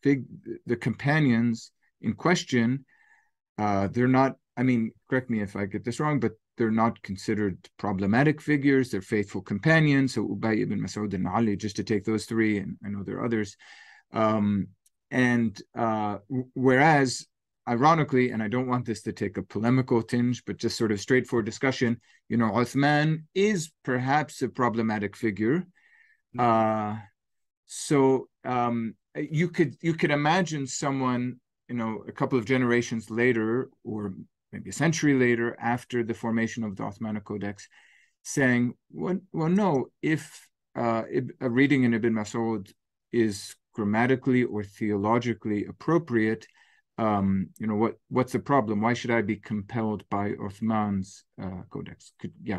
the companions in question, they're not, I mean, correct me if I get this wrong, but they're not considered problematic figures. They're faithful companions. So Ubay ibn Mas'ud and Ali, just to take those three, and I know there are others. Whereas, ironically, and I don't want this to take a polemical tinge, but just sort of straightforward discussion, Uthman is perhaps a problematic figure. You could imagine someone, a couple of generations later, or maybe a century later, after the formation of the Uthmanic Codex, saying, well, no, if a reading in Ibn Mas'ud is grammatically or theologically appropriate, what's the problem? Why should I be compelled by Uthman's codex?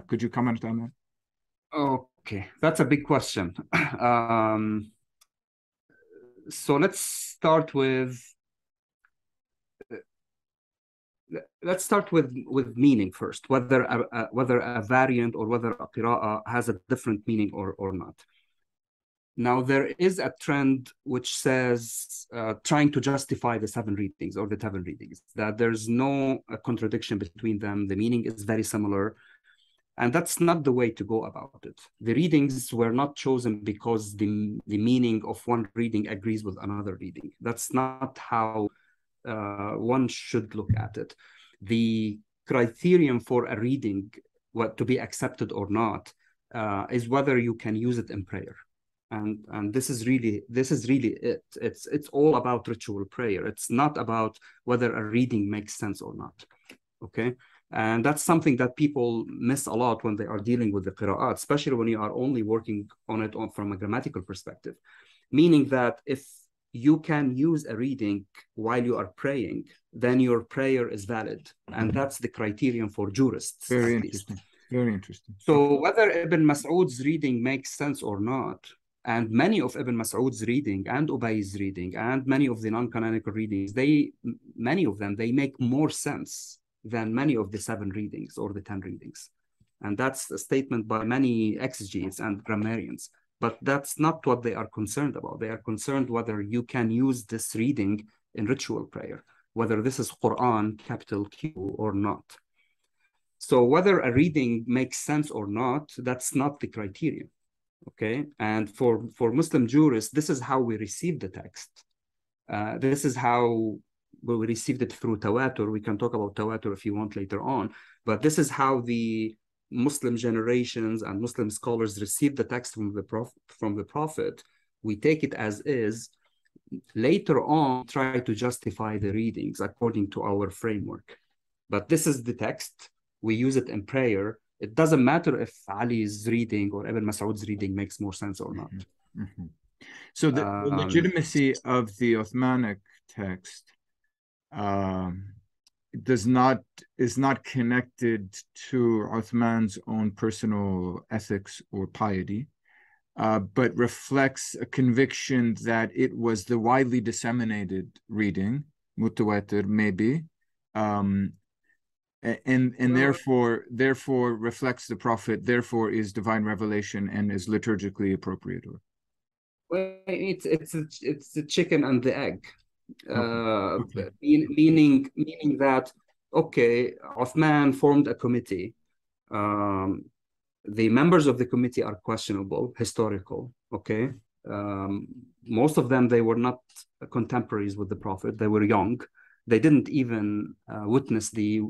Could you comment on that? Okay, that's a big question. So let's start with meaning first, whether a variant or whether a qira'ah has a different meaning or not. Now, there is a trend which says, trying to justify the 7 readings or the 10 readings, that there's no contradiction between them. The meaning is very similar. And that's not the way to go about it. The readings were not chosen because the meaning of one reading agrees with another reading. That's not how one should look at it. The criterion for a reading, what to be accepted or not, is whether you can use it in prayer. And this is really it. It's all about ritual prayer. It's not about whether a reading makes sense or not. Okay. And that's something that people miss a lot when they are dealing with the qira'at, especially when you are only working on it from a grammatical perspective. Meaning that if you can use a reading while you are praying, then your prayer is valid. And that's the criterion for jurists. Very interesting. Very interesting. So whether Ibn Mas'ud's reading makes sense or not, and many of Ibn Mas'ud's reading and Ubay's reading and many of the non-canonical readings, many of them make more sense than many of the 7 readings or the 10 readings. And that's a statement by many exegetes and grammarians. But that's not what they are concerned about. They are concerned whether you can use this reading in ritual prayer, whether this is Qur'an, capital Q, or not. So whether a reading makes sense or not, that's not the criterion. Okay. And for Muslim jurists, this is how we receive the text. This is how we received it through tawatur. We can talk about tawatur if you want later on, but this is how the Muslim generations and Muslim scholars received the text from the Prophet. We take it as is. Later on, try to justify the readings according to our framework. But this is the text. We use it in prayer. It doesn't matter if Ali's reading or Ibn Mas'ud's reading makes more sense or not. Mm-hmm. So the legitimacy of the Uthmanic text is not connected to Uthman's own personal ethics or piety, but reflects a conviction that it was the widely disseminated reading, mutawatir maybe, and therefore reflects the Prophet, therefore is divine revelation and is liturgically appropriate. Well, it's the chicken and the egg. Okay. Meaning that, okay, Uthman formed a committee. The members of the committee are questionable, historical, okay? Most of them, they were not contemporaries with the Prophet. They were young. They didn't even witness the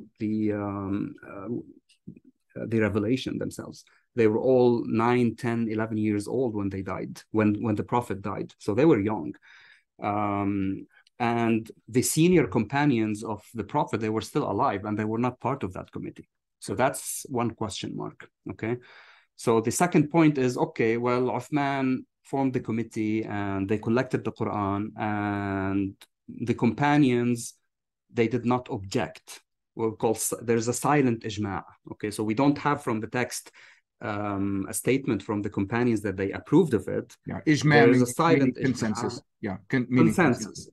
revelation themselves. They were all 9, 10, 11 years old when they died, when the Prophet died. So they were young. And the senior companions of the Prophet, they were still alive and they were not part of that committee. So that's one question mark, okay? So the second point is, okay, well, Uthman formed the committee and they collected the Qur'an, and the companions, they did not object. There's a silent ijma', okay? So we don't have from the text a statement from the companions that they approved of it. Yeah, ijma' there's a silent consensus. Yeah, consensus.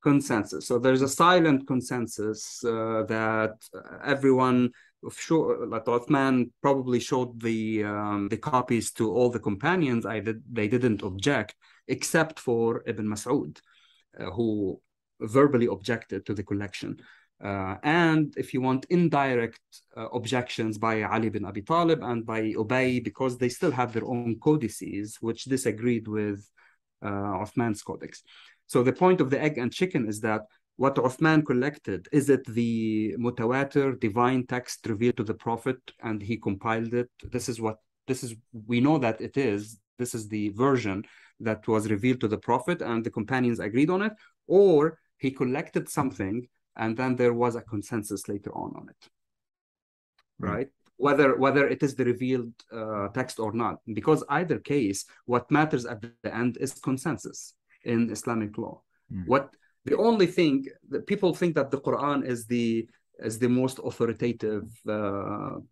Consensus. So there's a silent consensus that everyone, like Uthman probably showed the copies to all the companions. They didn't object, except for Ibn Mas'ud. who verbally objected to the collection. And if you want, indirect objections by Ali bin Abi Talib and by Ubay, because they still have their own codices which disagreed with Uthman's codex. So the point of the egg and chicken is that what Uthman collected, is it the mutawatir divine text revealed to the Prophet and he compiled it? We know that it is. This is the version that was revealed to the Prophet and the companions agreed on it, or he collected something and then there was a consensus later on it, right? Whether it is the revealed text or not, because either case, what matters at the end is consensus in Islamic law. The only thing that people think that the Quran is the most authoritative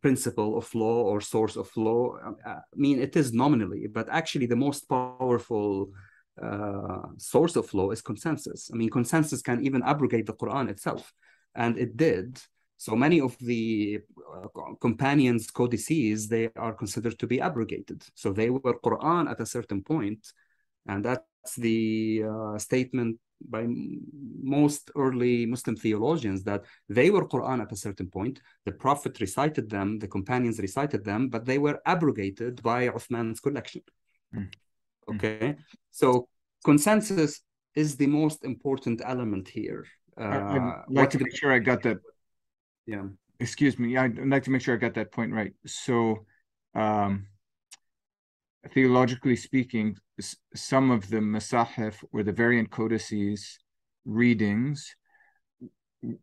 principle of law or source of law. I mean, it is nominally, but actually the most powerful source of law is consensus. I mean, consensus can even abrogate the Quran itself, and it did. So many of the companions' codices, they are considered to be abrogated. So they were Quran at a certain point, and that's the statement by most early Muslim theologians, that they were Quran at a certain point. The Prophet recited them, the companions recited them, but they were abrogated by Uthman's collection. Okay, so consensus is the most important element here. I'd like to make sure I got that. Yeah. Excuse me. I'd like to make sure I got that point right. So, theologically speaking, some of the Masahif or the variant codices readings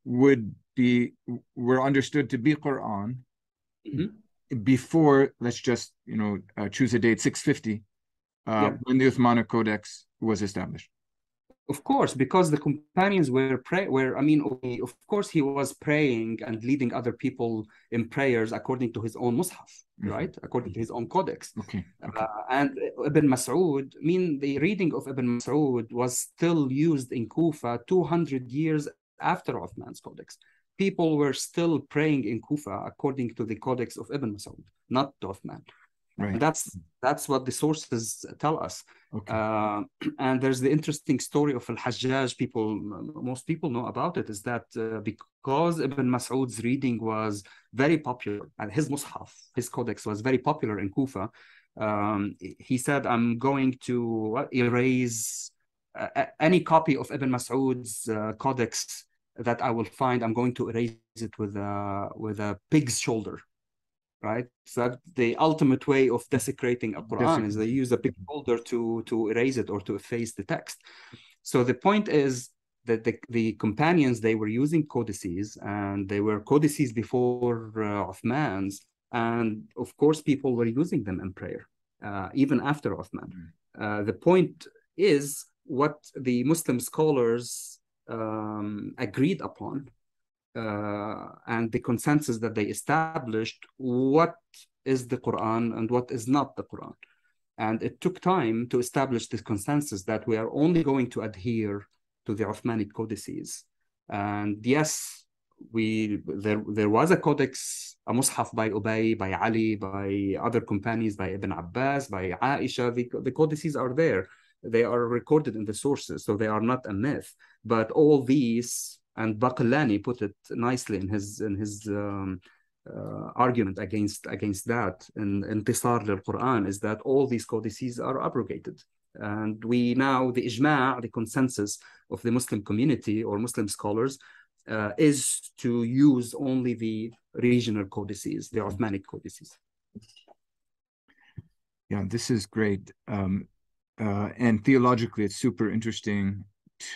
were understood to be Quran before, let's just choose a date, 650, when the Uthmanic Codex was established. Of course, because the companions of course, he was praying and leading other people in prayers according to his own mushaf, right? According to his own codex. Okay. And Ibn Mas'ud, the reading of Ibn Mas'ud was still used in Kufa 200 years after Uthman's codex. People were still praying in Kufa according to the codex of Ibn Mas'ud, not Uthman. Right. And that's what the sources tell us. Okay. And there's the interesting story of Al-Hajjaj. Most people know about it, is that because Ibn Mas'ud's reading was very popular, and his mushaf, his codex was very popular in Kufa, he said, I'm going to erase any copy of Ibn Mas'ud's codex that I will find. I'm going to erase it with a pig's shoulder. Right, so that the ultimate way of desecrating a Quran is they use a big folder to erase it or to efface the text. So the point is that the companions, they were using codices, and they were codices before Uthman's, and of course people were using them in prayer even after Uthman. The point is what the Muslim scholars agreed upon. And the consensus that they established, what is the Quran and what is not the Quran. And it took time to establish this consensus that we are only going to adhere to the Uthmanic codices. And yes, there was a codex, a mushaf by Ubay, by Ali, by other companions, by Ibn Abbas, by Aisha. The codices are there. They are recorded in the sources, so they are not a myth. But all these, and Baqillani put it nicely in his argument against that in Intisar al-Quran, is that all these codices are abrogated. And we now, the ijma', the consensus of the Muslim community or Muslim scholars, is to use only the regional codices, the Uthmanic codices. Yeah, this is great. And theologically, it's super interesting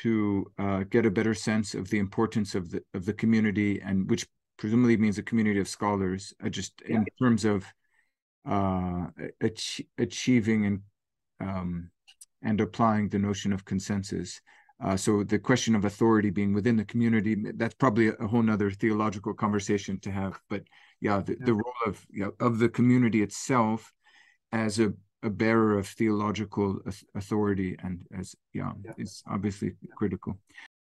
to get a better sense of the importance of the community, and which presumably means a community of scholars, in terms of achieving and applying the notion of consensus. So the question of authority being within the community, that's probably a whole nother theological conversation to have. But the role of the community itself as a bearer of theological authority, and is obviously critical.